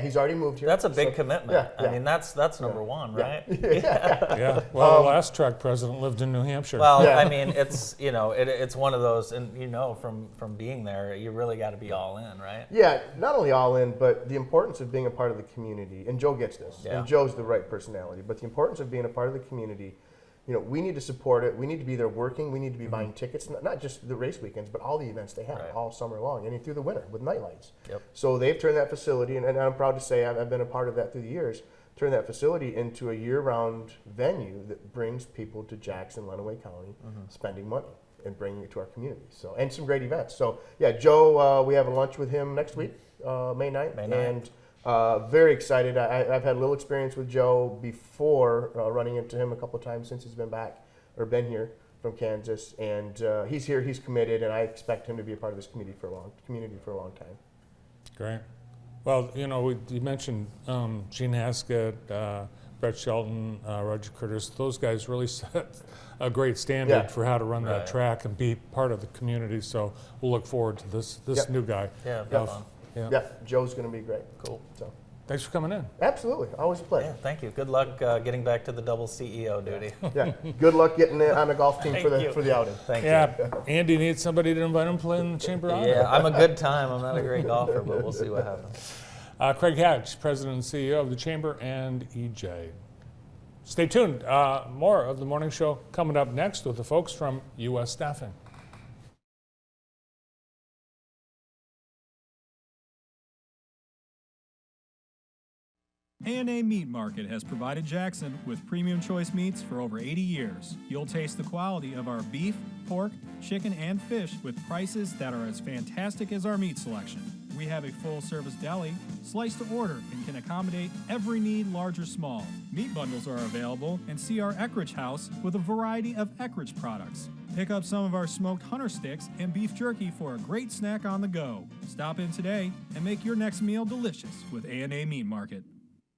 He's already moved here. That's a big commitment. I mean, that's number one, right? Yeah. Well, the last track president lived in New Hampshire. Well, I mean, it's it's one of those, and from being there, you really got to be all in, right? Yeah, not only all in, but the importance of being a part of the community. And Joe gets this. Yeah. And Joe's the right personality. But the importance of being a part of the community. We need to support it. We need to be there working. We need to be buying tickets, not just the race weekends, but all the events they have all summer long and through the winter with nightlights. Yep. So they've turned that facility, and I'm proud to say I've been a part of that through the years, turned that facility into a year-round venue that brings people to Jackson, Lenawee County, spending money and bringing it to our community. So, and some great events. So, yeah, Joe, we have a lunch with him next week, May 9th. And very excited. I've had a little experience with Joe before, running into him a couple of times since he's been back or been here. from Kansas, and he's here. He's committed, and I expect him to be a part of this community for a long time. Great. Well, you know, you mentioned Gene Haskett, Brett Shelton, Roger Curtis. Those guys really set a great standard for how to run that track and be part of the community. So we'll look forward to this new guy. Yeah, fun. Yeah, Joe's going to be great. Cool. So. Thanks for coming in. Absolutely. Always a pleasure. Yeah, thank you. Good luck getting back to the double CEO duty. Yeah. Good luck getting on the golf team for the outing. Thank you. Yeah, Andy needs somebody to invite him to play in the Chamber Honor. Yeah, I'm a good time. I'm not a great golfer, but we'll see what happens. Craig Hatch, President and CEO of the Chamber and EJ. Stay tuned. More of the morning show coming up next with the folks from U.S. Staffing. A&A Meat Market has provided Jackson with premium choice meats for over 80 years. You'll taste the quality of our beef, pork, chicken, and fish with prices that are as fantastic as our meat selection. We have a full-service deli, slice to order, and can accommodate every need, large or small. Meat bundles are available, and see our Eckrich House with a variety of Eckrich products. Pick up some of our smoked hunter sticks and beef jerky for a great snack on the go. Stop in today and make your next meal delicious with A&A Meat Market.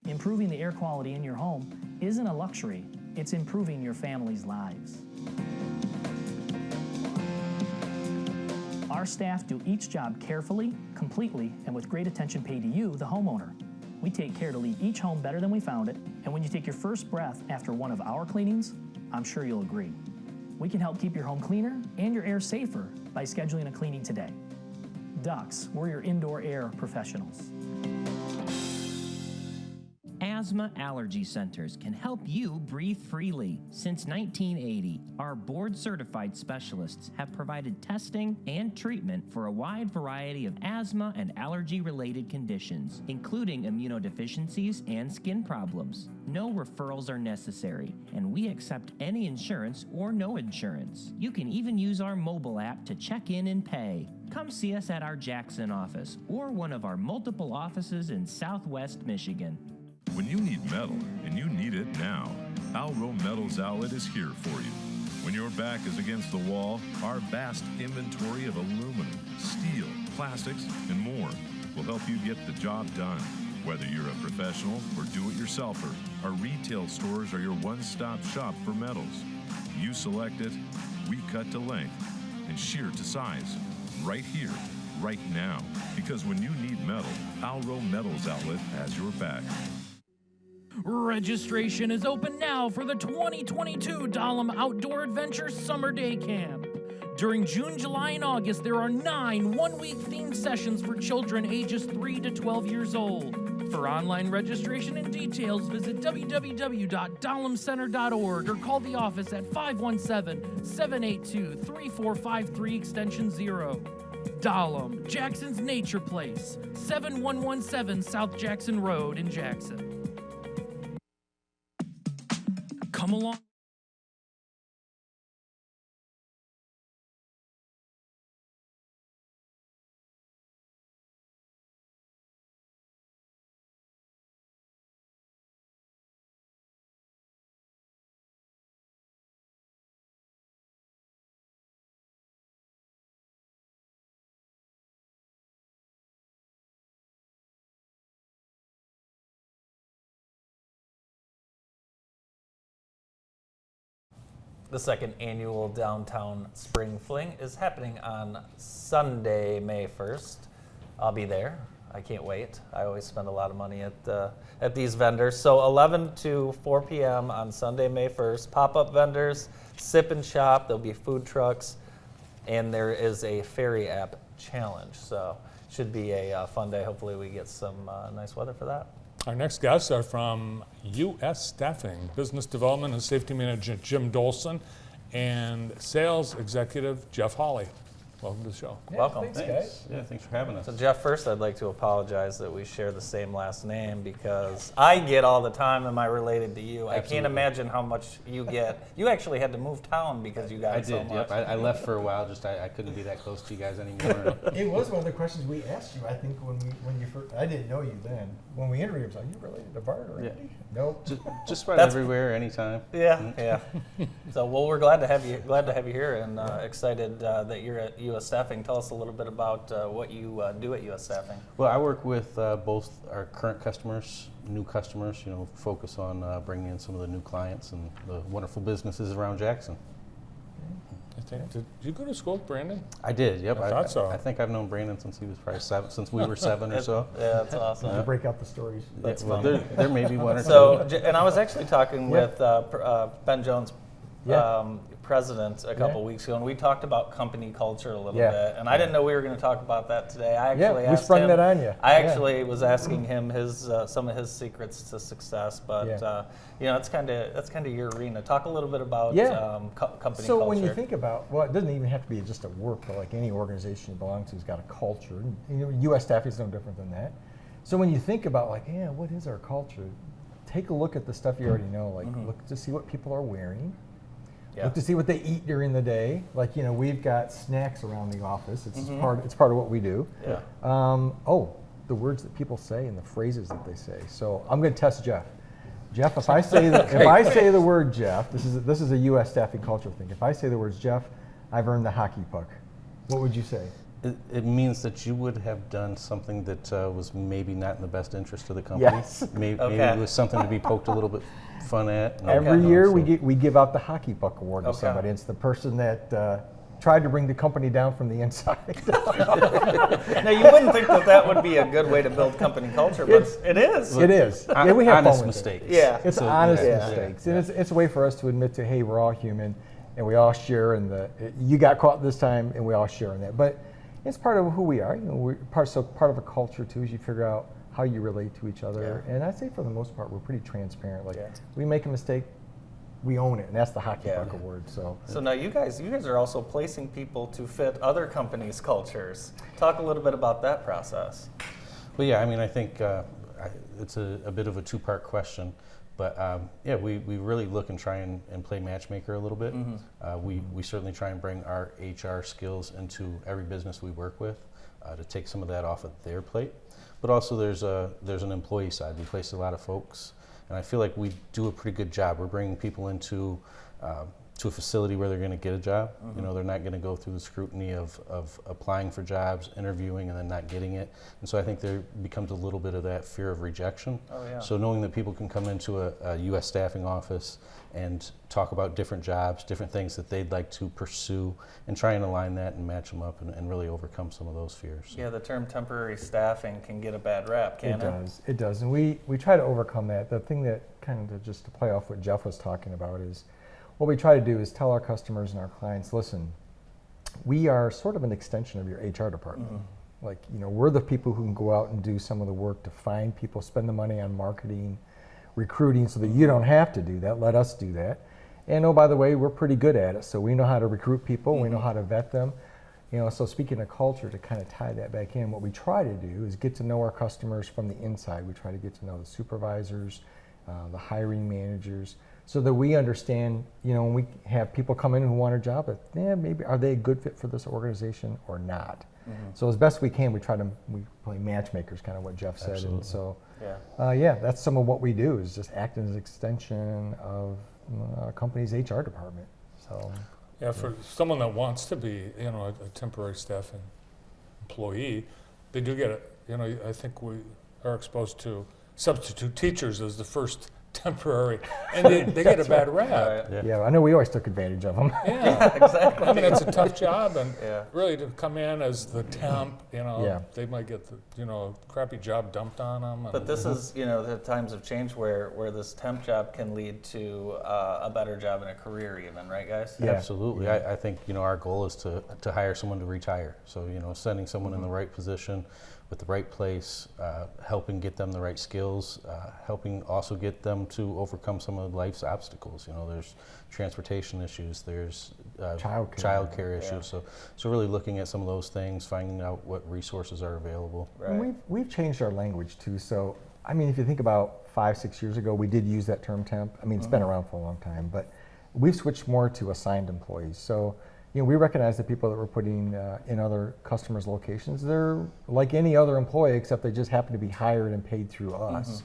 Improving the air quality in your home isn't a luxury, it's improving your family's lives. Our staff do each job carefully, completely, and with great attention paid to you, the homeowner. We take care to leave each home better than we found it, and when you take your first breath after one of our cleanings, I'm sure you'll agree. We can help keep your home cleaner and your air safer by scheduling a cleaning today. Ducks, we're your indoor air professionals. Asthma allergy centers can help you breathe freely. Since 1980, our board-certified specialists have provided testing and treatment for a wide variety of asthma and allergy-related conditions, including immunodeficiencies and skin problems. No referrals are necessary, and we accept any insurance or no insurance. You can even use our mobile app to check in and pay. Come see us at our Jackson office or one of our multiple offices in Southwest Michigan. When you need metal, and you need it now, Alro Metals Outlet is here for you. When your back is against the wall, our vast inventory of aluminum, steel, plastics, and more will help you get the job done. Whether you're a professional or do-it-yourselfer, our retail stores are your one-stop shop for metals. You select it, we cut to length, and shear to size. Right here, right now. Because when you need metal, Alro Metals Outlet has your back. Registration is open now for the 2022 Dahlem Outdoor Adventure Summer Day Camp. During June, July, and August, there are 9 one-week themed sessions for children ages 3 to 12 years old. For online registration and details, visit www.dahlemcenter.org or call the office at 517-782-3453 extension 0. Dahlem, Jackson's Nature Place, 7117 South Jackson Road in Jackson. Come along. The second annual Downtown Spring Fling is happening on Sunday, May 1st. I'll be there. I can't wait. I always spend a lot of money at these vendors. So 11 to 4 p.m. on Sunday, May 1st. Pop-up vendors, sip and shop. There'll be food trucks, and there is a ferry app challenge. So should be a fun day. Hopefully we get some nice weather for that. Our next guests are from U.S. Staffing, Business Development and Safety Manager Jim Dolson, and Sales Executive Jeff Hawley. welcome to the show. Welcome. Thanks, guys. Yeah, thanks for having us. So Jeff, first I'd like to apologize that we share the same last name because I get all the time, am I related to you? I can't imagine how much you get. You actually had to move town because you got I it so did, much. yep. I left for a while, just I couldn't be that close to you guys anymore. It was one of the questions we asked you, I think, when you first, I didn't know you then. When we interviewed you, I was like, you related to Bart or Andy? Nope. Just about everywhere, anytime. Yeah, yeah. So, well, we're glad to have you here, and excited that you're at U.S. Staffing. Tell us a little bit about what you do at U.S. Staffing. Well, I work with both our current customers, new customers. Focus on bringing in some of the new clients and the wonderful businesses around Jackson. Did you go to school with Brandon? I did. Yep. I thought so. I think I've known Brandon since he was probably 7, since we were 7 or so. Yeah, that's awesome. To break out the stories. That's well, funny. there may be one or two. two. And I was actually talking with Ben Jones, president, a couple weeks ago, and we talked about company culture a little bit. And I didn't know we were going to take about that today. I actually asked we sprung him, that on you. I actually was asking him his some of his secrets to success, but that's kind of your arena. Talk a little bit about company culture. So when you think about, well, it doesn't even have to be just at work, but like any organization you belong to has got a culture. And, U.S. Staffing is no different than that. So when you think about what is our culture? Take a look at the stuff you already know. Look to see what people are wearing. Look to see what they eat during the day. We've got snacks around the office. It's part of what we do. Yeah. The words that people say and the phrases that they say. So I'm going to test Jeff. Jeff, if I say the word Jeff, this is a U.S. Staffing culture thing. If I say the words Jeff, I've earned the hockey puck. What would you say? It means that you would have done something that was maybe not in the best interest of the company. Yes. Maybe it was something to be poked a little bit fun at. Every year we give out the hockey puck award to somebody. It's the person that tried to bring the company down from the inside. Now you wouldn't think that would be a good way to build company culture, but it is. It is. Yeah, we have honest fun with mistakes. It. Yeah, it's honest mistakes, and it's a way for us to admit to, hey, we're all human, and we all share in you got caught this time, and we all share in that. But it's part of who we are. We're part of a culture too. Is you figure out how you relate to each other, and I'd say for the most part we're pretty transparent. We make a mistake, we own it, and that's the hockey puck award. So now you guys are also placing people to fit other companies' cultures. Talk a little bit about that process. Well, yeah, I mean, I think it's a bit of a two-part question. But we really look and try and play matchmaker a little bit. We certainly try and bring our HR skills into every business we work with to take some of that off of their plate. But also there's an employee side. We place a lot of folks, and I feel like we do a pretty good job. We're bringing people into to a facility where they're going to get a job. They're not going to go through the scrutiny of applying for jobs, interviewing, and then not getting it. And so I think there becomes a little bit of that fear of rejection. So knowing that people can come into a U.S. Staffing office and talk about different jobs, different things that they'd like to pursue, and try and align that and match them up and really overcome some of those fears. Yeah, the term temporary staffing can get a bad rap, can't it? It does, and we try to overcome that. The thing that just to play off what Jeff was talking about is, what we try to do is tell our customers and our clients, listen, we are sort of an extension of your HR department. We're the people who can go out and do some of the work to find people, spend the money on marketing, recruiting, so that you don't have to do that. Let us do that. And oh, by the way, we're pretty good at it. So we know how to recruit people. We know how to vet them. So speaking of culture, to kind of tie that back in, what we try to do is get to know our customers from the inside. We try to get to know the supervisors, the hiring managers, so that we understand, when we have people come in who want a job, maybe are they a good fit for this organization or not? So as best we can, we play matchmakers, kind of what Jeff said. Absolutely. And so, that's some of what we do, is just act as an extension of a company's HR department. So, for someone that wants to be, a temporary staffing employee, they do get it. I think we are exposed to substitute teachers as the first temporary, and they get a bad rap. Yeah, I know we always took advantage of them. Yeah, exactly. I mean, it's a tough job, and really to come in as the temp, they might get the crappy job dumped on them. But this is, the times have changed where this temp job can lead to a better job and a career, even, right, guys? Yeah. Absolutely. I think our goal is to hire someone to retire. So sending someone in the right position with the right place, helping get them the right skills, helping also get them to overcome some of life's obstacles. You know, there's transportation issues, there's childcare issues. So really looking at some of those things, finding out what resources are available. Right. And we've changed our language too. So, I mean, if you think about 5-6 years ago, we did use that term temp. I mean, it's been around for a long time, but we've switched more to assigned employees. So, you know, we recognize the people that we're putting in other customers' locations. They're like any other employee, except they just happen to be hired and paid through us.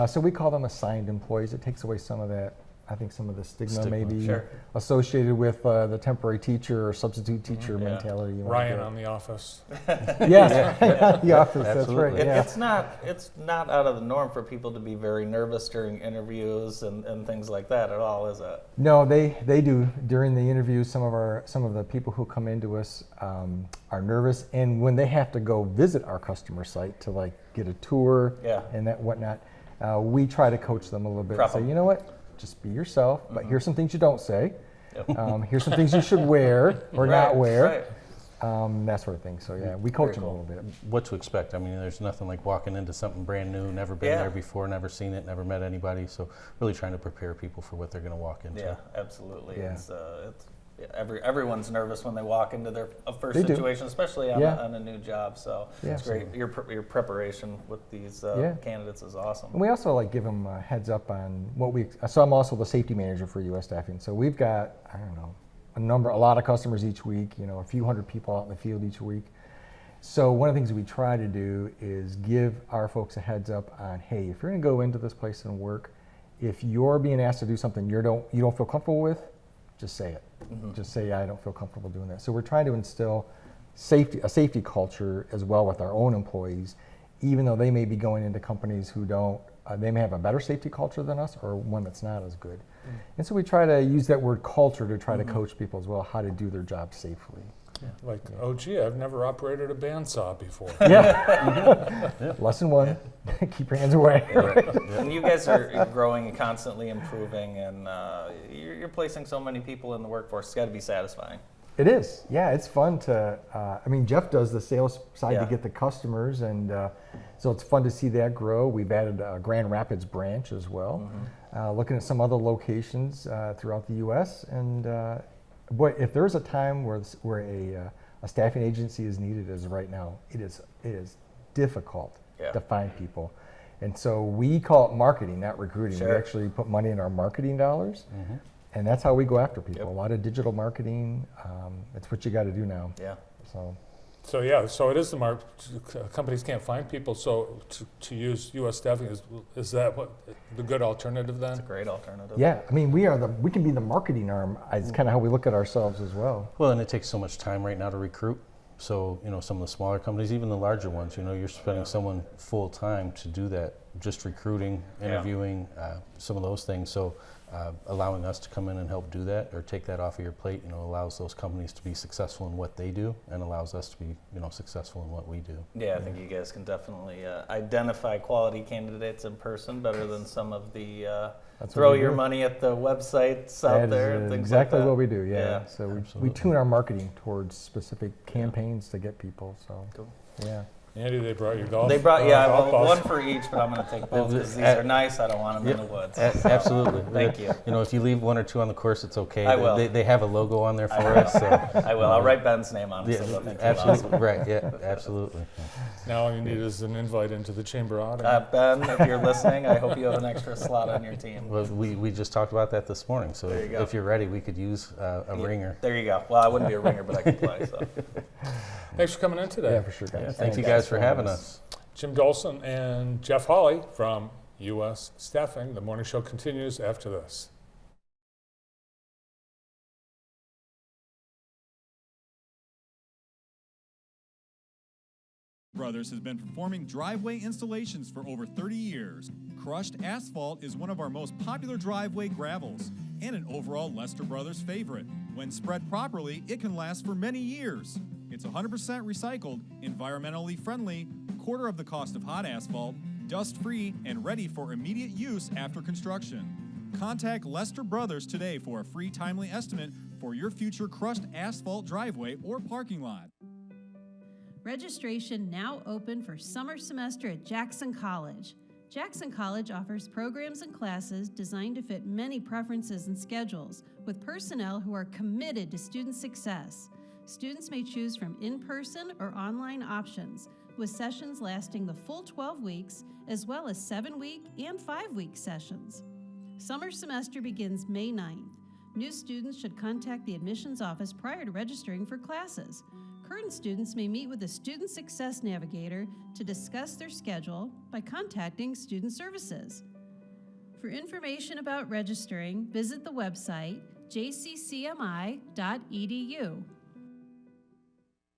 So we call them assigned employees. It takes away some of that, I think, some of the stigma maybe associated with the temporary teacher or substitute teacher mentality. Ryan on The Office. Yes, The Office. That's right. It's not out of the norm for people to be very nervous during interviews and things like that at all, is it? No, they do during the interviews. Some of the people who come into us are nervous, and when they have to go visit our customer site to like get a tour and that whatnot, we try to coach them a little bit and say, you know what? Just be yourself, but here's some things you don't say. Here's some things you should wear or not wear. That sort of thing. So yeah, we coach them a little bit. What to expect. I mean, there's nothing like walking into something brand new, never been there before, never seen it, never met anybody. So really trying to prepare people for what they're going to walk into. Yeah, absolutely. Yeah. Everyone's nervous when they walk into their first situation, especially on a new job. So it's great. Your preparation with these candidates is awesome. And we also like give them a heads up on what we. So I'm also the safety manager for U.S. Staffing. So we've got a lot of customers each week. You know, a few hundred people out in the field each week. So one of the things we try to do is give our folks a heads up on, hey, if you're going to go into this place and work, if you're being asked to do something you don't feel comfortable with, just say it. Just say, I don't feel comfortable doing that. So we're trying to instill a safety culture as well with our own employees, even though they may be going into companies who don't, they may have a better safety culture than us or one that's not as good. And so we try to use that word culture to try to coach people as well how to do their job safely. Like, oh gee, I've never operated a bandsaw before. Lesson one, keep your hands away. And you guys are growing and constantly improving, and you're placing so many people in the workforce. It's got to be satisfying. It is. Yeah, it's fun to, I mean, Jeff does the sales side to get the customers, and so it's fun to see that grow. We've added a Grand Rapids branch as well, looking at some other locations throughout the U.S., and boy, if there's a time where a staffing agency is needed, as right now, it is difficult to find people. And so we call it marketing, not recruiting. We actually put money in our marketing dollars, and that's how we go after people. A lot of digital marketing. It's what you got to do now. So it is the companies can't find people. So to use U.S. Staffing is that what the good alternative then? It's a great alternative. Yeah, I mean we can be the marketing arm. It's kind of how we look at ourselves as well. Well, and it takes so much time right now to recruit. So some of the smaller companies, even the larger ones, you're spending someone full time to do that, just recruiting, interviewing, some of those things. So allowing us to come in and help do that or take that off of your plate, allows those companies to be successful in what they do and allows us to be, successful in what we do. Yeah, I think you guys can definitely identify quality candidates in person better than some of the throw your money at the websites out there and things exactly like that. what we do. Yeah. So we tune our marketing towards specific campaigns to get people. So Andy, they brought you golf. They brought one for each, but I'm going to take both because these are nice. I don't want them in the woods. Absolutely. Thank you. If you leave one or two on the course, it's okay. I will. They have a logo on there for us. So. I will. I'll write Ben's name on it. So they'll think absolutely. Awesome. Right. Yeah. Absolutely. Now all you need is an invite into the chamber audit. Ben, if you're listening, I hope you have an extra slot on your team. Well, we just talked about that this morning. So if you're ready, we could use a ringer. There you go. Well, I wouldn't be a ringer, but I could play. So. Thanks for coming in today. Yeah, for sure, guys. Thank you guys for having us. Jim Dolson and Jeff Hawley from U.S. Staffing. The morning show continues after this. Brothers has been performing driveway installations for over 30 years. Crushed asphalt is one of our most popular driveway gravels and an overall Lester Brothers favorite. When spread properly, it can last for many years. It's 100% recycled, environmentally friendly, quarter of the cost of hot asphalt, dust-free, and ready for immediate use after construction. Contact Lester Brothers today for a free timely estimate for your future crushed asphalt driveway or parking lot. Registration now open for summer semester at Jackson College. Jackson College offers programs and classes designed to fit many preferences and schedules, with personnel who are committed to student success. Students may choose from in-person or online options, with sessions lasting the full 12 weeks, as well as 7-week and 5-week sessions. Summer semester begins May 9th. New students should contact the admissions office prior to registering for classes. Current students may meet with a Student Success Navigator to discuss their schedule by contacting Student Services. For information about registering, visit the website jccmi.edu.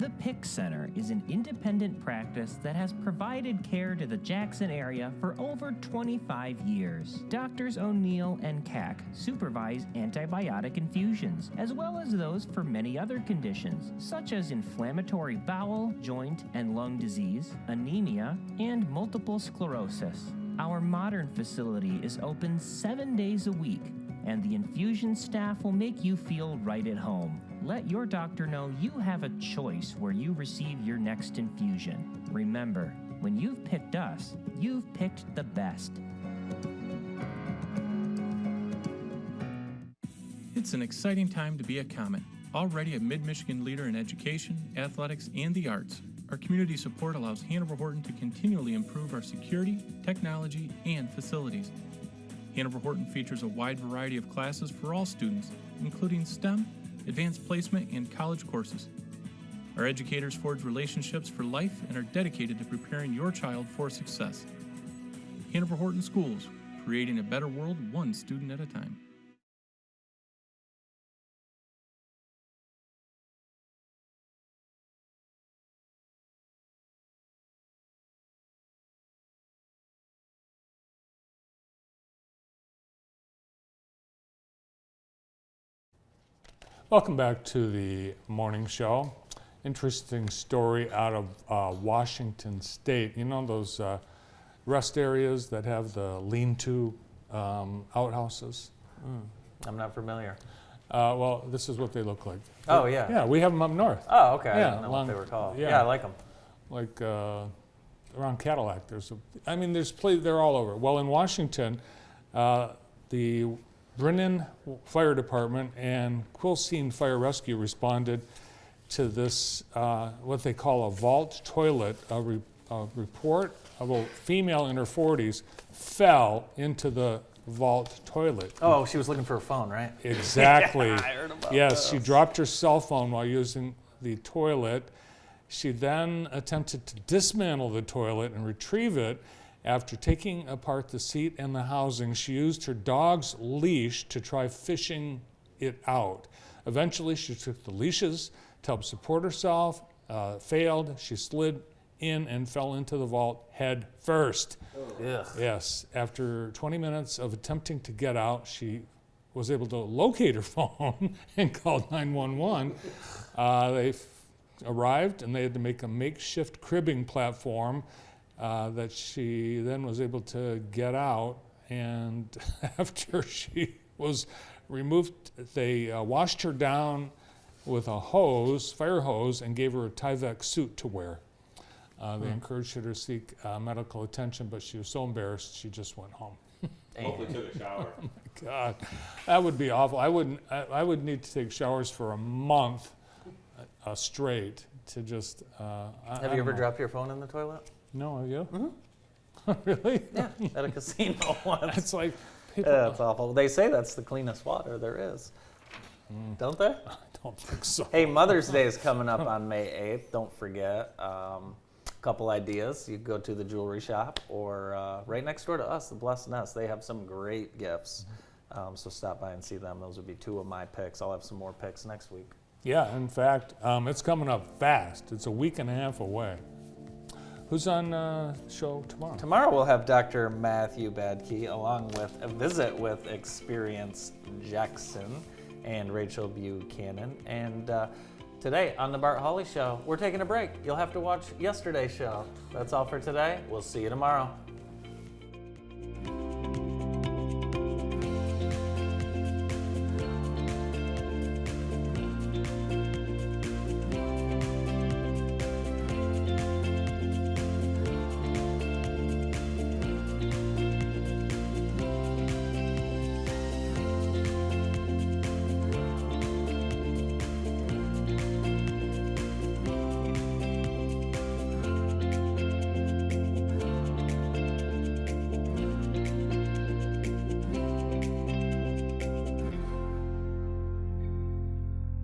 The PIC Center is an independent practice that has provided care to the Jackson area for over 25 years. Doctors O'Neill and Cack supervise antibiotic infusions, as well as those for many other conditions, such as inflammatory bowel, joint, and lung disease, anemia, and multiple sclerosis. Our modern facility is open 7 days a week, and the infusion staff will make you feel right at home. Let your doctor know you have a choice where you receive your next infusion. Remember, when you've picked us, you've picked the best. It's an exciting time to be a Comet. Already a Mid-Michigan leader in education, athletics, and the arts, our community support allows Hanover Horton to continually improve our security, technology, and facilities. Hanover Horton features a wide variety of classes for all students, including STEM, advanced placement, and college courses. Our educators forge relationships for life and are dedicated to preparing your child for success. Hanover Horton Schools, creating a better world one student at a time. Welcome back to the morning show. Interesting story out of Washington State. You know those rest areas that have the lean-to outhouses? I'm not familiar. Well, this is what they look like. Oh, yeah. Yeah, we have them up north. Oh, okay. Yeah, I didn't know what they were called. Yeah, Yeah, I like them. Like around Cadillac, they're all over. Well, in Washington, the Brennan Fire Department and Quilcene Fire Rescue responded to this, what they call a vault toilet. A report of a female in her 40s fell into the vault toilet. Oh, she was looking for her phone, right? Exactly. Yeah, I heard about yes, this. she dropped her cell phone while using the toilet. She then attempted to dismantle the toilet and retrieve it. After taking apart the seat and the housing, she used her dog's leash to try fishing it out. Eventually, she took the leashes to help support herself, failed. She slid in and fell into the vault head first. Ugh. Yes, after 20 minutes of attempting to get out, she was able to locate her phone and called 911. They arrived and they had to make a makeshift cribbing platform that she then was able to get out, and after she was removed, they washed her down with a hose, fire hose, and gave her a Tyvek suit to wear. They encouraged her to seek medical attention, but she was so embarrassed she just went home. Hopefully took a shower. Oh my God, that would be awful. I would need to take showers for a month straight to just. Have you ever dropped your phone in the toilet? No, have you? Mm-hmm. Really? Yeah, at a casino once. It's like people. Yeah, it's awful. They say that's the cleanest water there is. Don't they? I don't think so. Hey, Mother's Day is coming up on May 8th. Don't forget. Couple ideas. You can go to the jewelry shop or right next door to us, the Blessed Nest. They have some great gifts. So stop by and see them. Those would be two of my picks. I'll have some more picks next week. Yeah, in fact, it's coming up fast. It's a week and a half away. Who's on show tomorrow? Tomorrow we'll have Dr. Matthew Badke along with a visit with Experience Jackson and Rachel Buchanan. And today on the Bart Hawley Show, we're taking a break. You'll have to watch yesterday's show. That's all for today. We'll see you tomorrow.